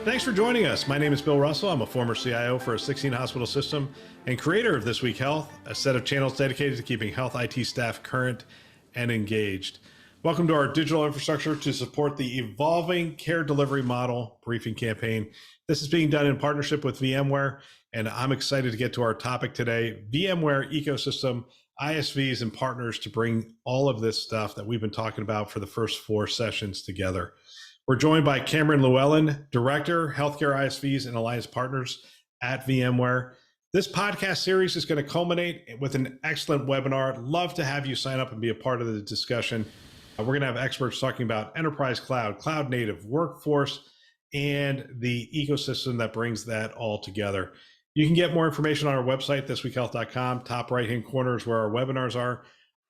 Thanks for joining us. My name is Bill Russell. I'm a former CIO for a 16-hospital system and creator of This Week Health, a set of channels dedicated to keeping health IT staff current and engaged. Welcome to our digital infrastructure to support the evolving care delivery model briefing campaign. This is being done in partnership with VMware, and I'm excited to get to our topic today, VMware ecosystem, ISVs and partners, to bring all of this stuff that we've been talking about for the first 4 sessions together. We're joined by Cameron Llewellyn, Director, Healthcare ISVs and Alliance Partners at VMware. This podcast series is going to culminate with an excellent webinar. I'd love to have you sign up and be a part of the discussion. We're going to have experts talking about enterprise cloud, cloud native, workforce, and the ecosystem that brings that all together. You can get more information on our website, thisweekhealth.com. Top right-hand corner is where our webinars are.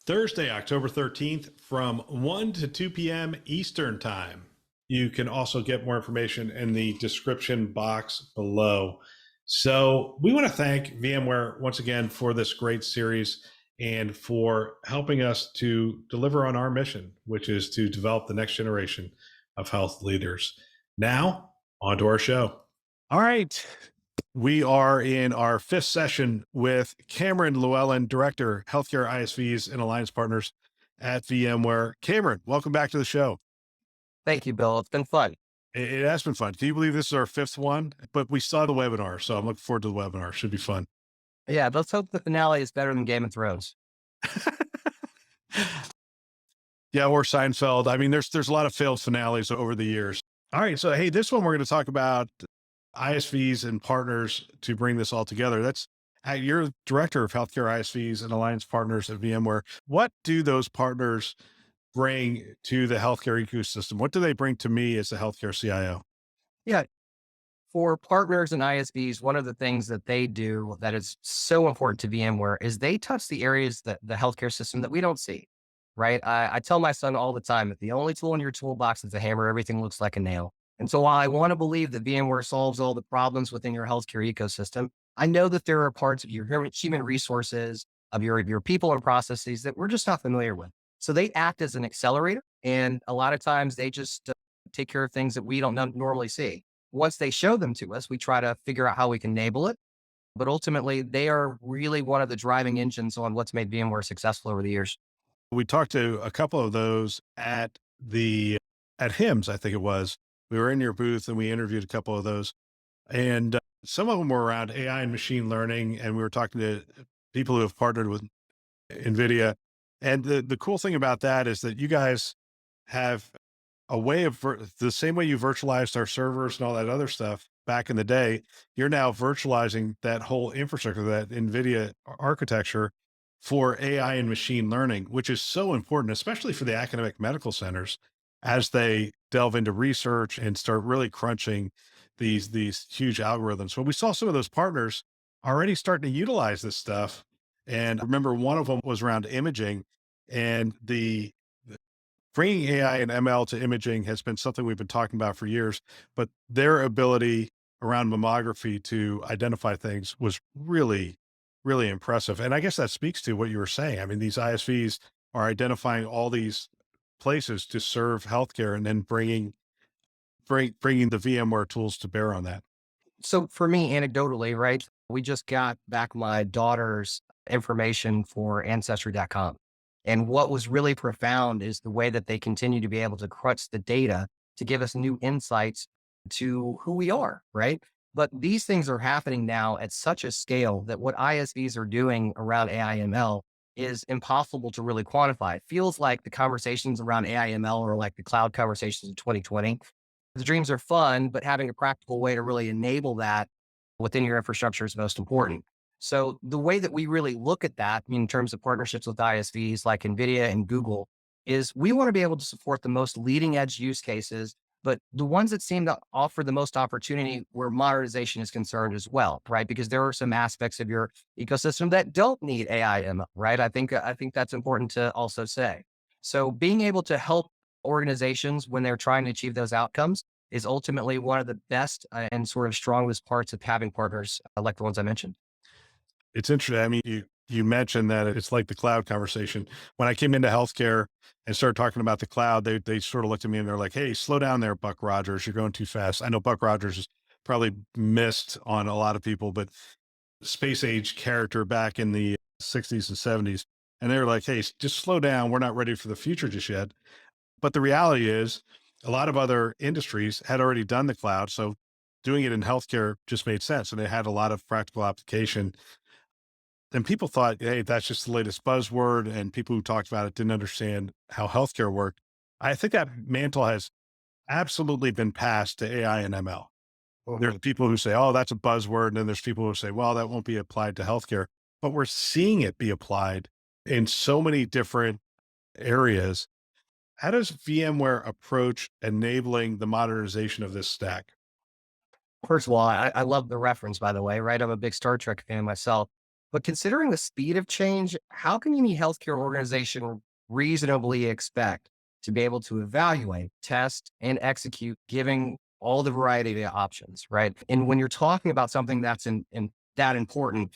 Thursday, October 13th from 1 to 2 p.m. Eastern Time. You can also get more information in the description box below. So we want to thank VMware once again for this great series and for helping us to deliver on our mission, which is to develop the next generation of health leaders. Now, on to our show. All right. We are in our 5th session with Cameron Llewellyn, Director, Healthcare ISVs and Alliance Partners at VMware. Cameron, welcome back to the show. Thank you, Bill. It's been fun. It has been fun. Can you believe this is our 5th one? But we saw the webinar, so I'm looking forward to the webinar. Should be fun. Yeah, let's hope the finale is better than Game of Thrones. Yeah, or Seinfeld. I mean, there's a lot of failed finales over the years. All right, so hey, this one we're going to talk about ISVs and partners to bring this all together. You're Director of Healthcare ISVs and Alliance Partners at VMware. What do those partners bring to the healthcare ecosystem? What do they bring to me as a healthcare CIO? Yeah. For partners and ISVs, one of the things that they do that is so important to VMware is they touch the areas that the healthcare system that we don't see, right? I tell my son all the time that the only tool in your toolbox is a hammer, everything looks like a nail. And so while I want to believe that VMware solves all the problems within your healthcare ecosystem, I know that there are parts of your human resources, of your people and processes that we're just not familiar with. So they act as an accelerator, and a lot of times they just take care of things that we don't normally see. Once they show them to us, we try to figure out how we can enable it. But ultimately, they are really one of the driving engines on what's made VMware successful over the years. We talked to a couple of those at HIMSS, I think it was. We were in your booth and we interviewed a couple of those. And some of them were around AI and machine learning. And we were talking to people who have partnered with NVIDIA. And the cool thing about that is that you guys have a way of the same way you virtualized our servers and all that other stuff back in the day, you're now virtualizing that whole infrastructure, that NVIDIA architecture for AI and machine learning, which is so important, especially for the academic medical centers as they delve into research and start really crunching these huge algorithms. But we saw some of those partners already starting to utilize this stuff. And I remember one of them was around imaging, and bringing AI and ML to imaging has been something we've been talking about for years, but their ability around mammography to identify things was really, really impressive. And I guess that speaks to what you were saying. I mean, these ISVs are identifying all these places to serve healthcare and then bringing the VMware tools to bear on that. So for me, anecdotally, right, we just got back my daughter's information for Ancestry.com. And what was really profound is the way that they continue to be able to crunch the data to give us new insights to who we are, right? But these things are happening now at such a scale that what ISVs are doing around AI ML is impossible to really quantify. It feels like the conversations around AI ML are like the cloud conversations in 2020. The dreams are fun, but having a practical way to really enable that within your infrastructure is most important. So the way that we really look at that in terms of partnerships with ISVs like NVIDIA and Google is we want to be able to support the most leading edge use cases, but the ones that seem to offer the most opportunity where modernization is concerned as well, right? Because there are some aspects of your ecosystem that don't need AI ML, right? I think that's important to also say. So being able to help organizations when they're trying to achieve those outcomes is ultimately one of the best and sort of strongest parts of having partners like the ones I mentioned. It's interesting. I mean, you mentioned that it's like the cloud conversation. When I came into healthcare and started talking about the cloud, they sort of looked at me and they're like, "Hey, slow down there, Buck Rogers. You're going too fast." I know Buck Rogers is probably missed on a lot of people, but space age character back in the 60s and 70s. And they were like, "Hey, just slow down. We're not ready for the future just yet." But the reality is, a lot of other industries had already done the cloud. So doing it in healthcare just made sense. And it had a lot of practical application. And people thought, hey, that's just the latest buzzword. And people who talked about it didn't understand how healthcare worked. I think that mantle has absolutely been passed to AI and ML. There's Mhm. people who say, oh, that's a buzzword. And then there's people who say, well, that won't be applied to healthcare. But we're seeing it be applied in so many different areas. How does VMware approach enabling the modernization of this stack? First of all, I love the reference, by the way, right? I'm a big Star Trek fan myself. But considering the speed of change, how can any healthcare organization reasonably expect to be able to evaluate, test, and execute, giving all the variety of options, right? And when you're talking about something that's in that important,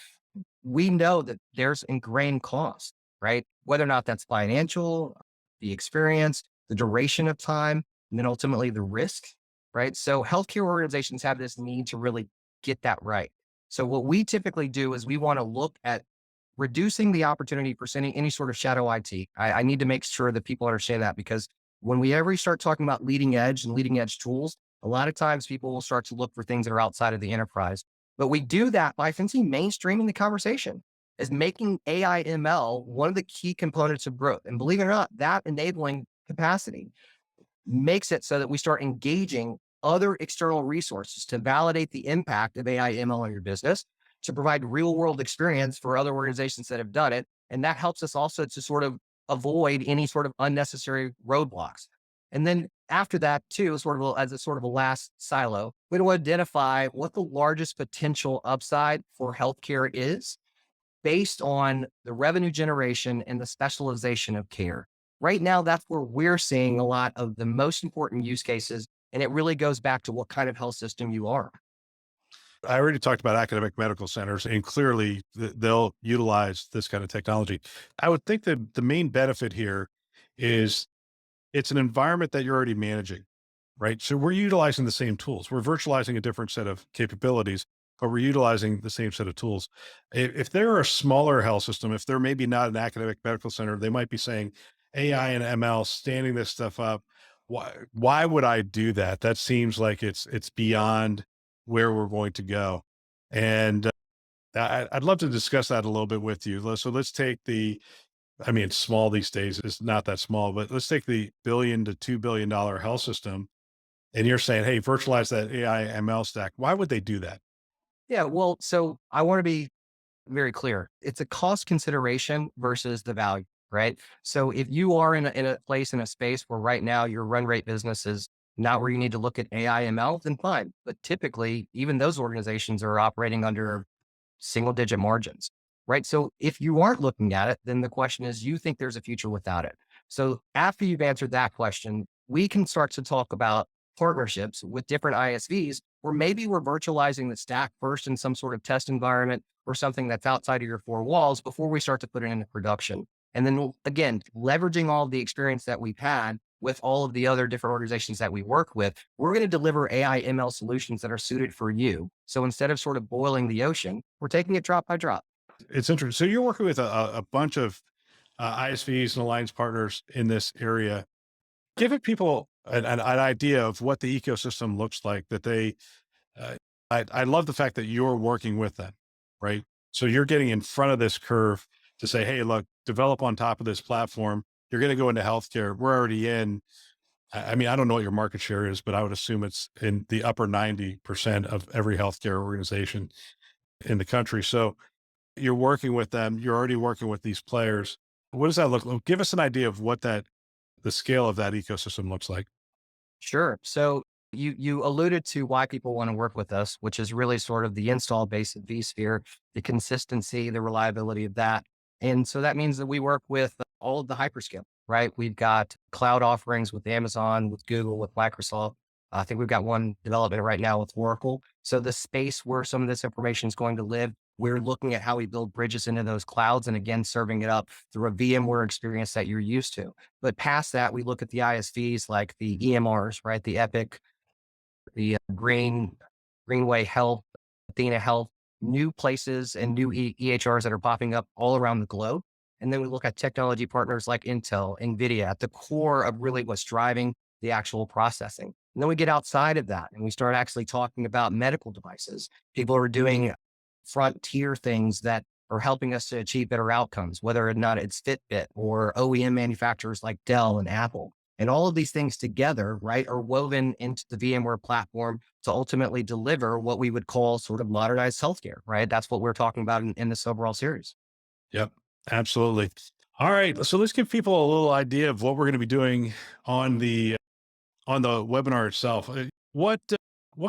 we know that there's ingrained cost, right? Whether or not that's financial, the experience, the duration of time, and then ultimately the risk, right? So healthcare organizations have this need to really get that right. So what we typically do is we want to look at reducing the opportunity for sending any sort of shadow IT. I need to make sure that people understand that because when we ever start talking about leading edge and leading edge tools, a lot of times people will start to look for things that are outside of the enterprise. But we do that by essentially mainstreaming the conversation is making AI ML one of the key components of growth. And believe it or not, that enabling capacity makes it so that we start engaging other external resources to validate the impact of AI ML on your business, to provide real world experience for other organizations that have done it. And that helps us also to sort of avoid any sort of unnecessary roadblocks. And then after that, too, as a sort of a last silo, we want to identify what the largest potential upside for healthcare is based on the revenue generation and the specialization of care. Right now, that's where we're seeing a lot of the most important use cases. And it really goes back to what kind of health system you are. I already talked about academic medical centers, and clearly they'll utilize this kind of technology. I would think that the main benefit here is it's an environment that you're already managing, right? So we're utilizing the same tools. We're virtualizing a different set of capabilities, but we're utilizing the same set of tools. If they're a smaller health system, if they're maybe not an academic medical center, they might be saying AI and ML standing this stuff up. Why would I do that? That seems like it's beyond where we're going to go. And I'd love to discuss that a little bit with you. So let's take I mean, it's small these days. It's not that small, but let's take the billion to $2 billion health system. And you're saying, hey, virtualize that AI ML stack. Why would they do that? Yeah. Well, so I want to be very clear. It's a cost consideration versus the value, right? So if you are in a place in a space where right now your run rate business is not where you need to look at AI ML, then fine. But typically, even those organizations are operating under single digit margins, right? So if you aren't looking at it, then the question is, you think there's a future without it. So after you've answered that question, we can start to talk about partnerships with different ISVs where maybe we're virtualizing the stack first in some sort of test environment or something that's outside of your four walls before we start to put it into production. And then again, leveraging all of the experience that we've had with all of the other different organizations that we work with, we're going to deliver AI ML solutions that are suited for you. So instead of sort of boiling the ocean, we're taking it drop by drop. It's interesting. So you're working with a bunch of ISVs and alliance partners in this area. Giving people an idea of what the ecosystem looks like that they, uh, I love the fact that you're working with them, right? So you're getting in front of this curve to say, hey, look, develop on top of this platform. You're going to go into healthcare. We're already in. I mean, I don't know what your market share is, but I would assume it's in the upper 90% of every healthcare organization in the country. So you're working with them. You're already working with these players. What does that look like? Give us an idea of what the scale of that ecosystem looks like. Sure. So you alluded to why people want to work with us, which is really sort of the install base of vSphere, the consistency, the reliability of that. And so that means that we work with all of the hyperscale, right? We've got cloud offerings with Amazon, with Google, with Microsoft. I think we've got one development right now with Oracle. So the space where some of this information is going to live We're looking at how we build bridges into those clouds and again, serving it up through a VMware experience that you're used to. But past that, we look at the ISVs like the EMRs, right? The Epic, the Greenway Health, Athena Health, new places and new EHRs that are popping up all around the globe. And then we look at technology partners like Intel, NVIDIA at the core of really what's driving the actual processing. And then we get outside of that and we start actually talking about medical devices. People are doing frontier things that are helping us to achieve better outcomes, whether or not it's Fitbit or OEM manufacturers like Dell and Apple. And all of these things together, right, are woven into the VMware platform to ultimately deliver what we would call sort of modernized healthcare, right? That's what we're talking about in this overall series. Yep, absolutely. All right, so let's give people a little idea of what we're going to be doing on the webinar itself. What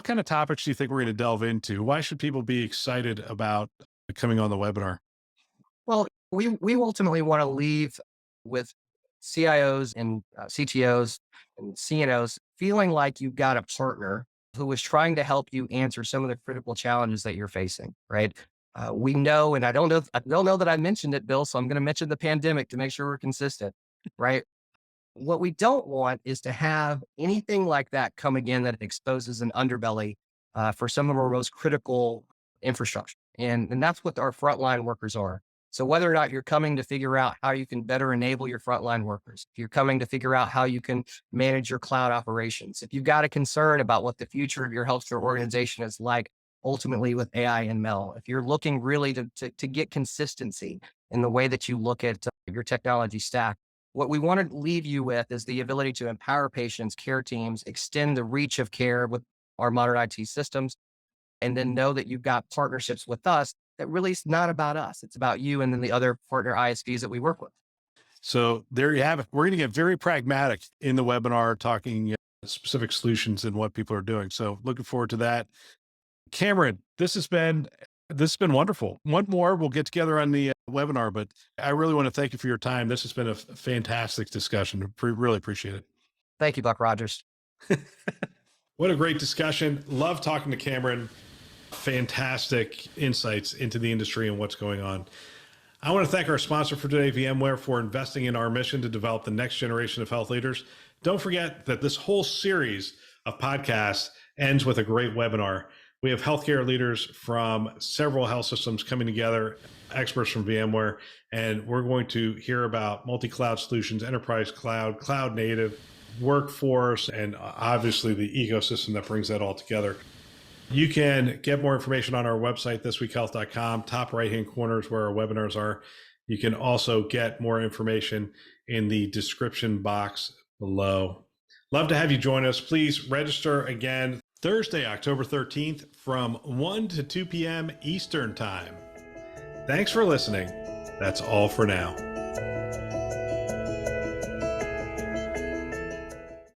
kind of topics do you think we're going to delve into? Why should people be excited about coming on the webinar? Well, we ultimately want to leave with CIOs and CTOs and CNOs feeling like you've got a partner who is trying to help you answer some of the critical challenges that you're facing, right? We know, and I don't know that I mentioned it, Bill, so I'm going to mention the pandemic to make sure we're consistent, right? What we don't want is to have anything like that come again that exposes an underbelly for some of our most critical infrastructure. And that's what our frontline workers are. So whether or not you're coming to figure out how you can better enable your frontline workers, if you're coming to figure out how you can manage your cloud operations, if you've got a concern about what the future of your healthcare organization is like, ultimately with AI and ML, if you're looking really to get consistency in the way that you look at your technology stack, what we want to leave you with is the ability to empower patients, care teams, extend the reach of care with our modern IT systems, and then know that you've got partnerships with us that really is not about us. It's about you and then the other partner ISVs that we work with. So there you have it. We're going to get very pragmatic in the webinar, talking specific solutions and what people are doing. So looking forward to that. Cameron, this has been wonderful. One more, we'll get together on the webinar, but I really want to thank you for your time. This has been a fantastic discussion. Really appreciate it. Thank you, Buck Rogers. What a great discussion. Love talking to Cameron. Fantastic insights into the industry and what's going on. I want to thank our sponsor for today, VMware, for investing in our mission to develop the next generation of health leaders. Don't forget that this whole series of podcasts ends with a great webinar. We have healthcare leaders from several health systems coming together, experts from VMware, and we're going to hear about multi-cloud solutions, enterprise cloud, cloud native, workforce, and obviously the ecosystem that brings that all together. You can get more information on our website, thisweekhealth.com. Top right-hand corner is where our webinars are. You can also get more information in the description box below. Love to have you join us. Please register again Thursday, October 13th from 1 to 2 p.m. Eastern Time. Thanks for listening. That's all for now.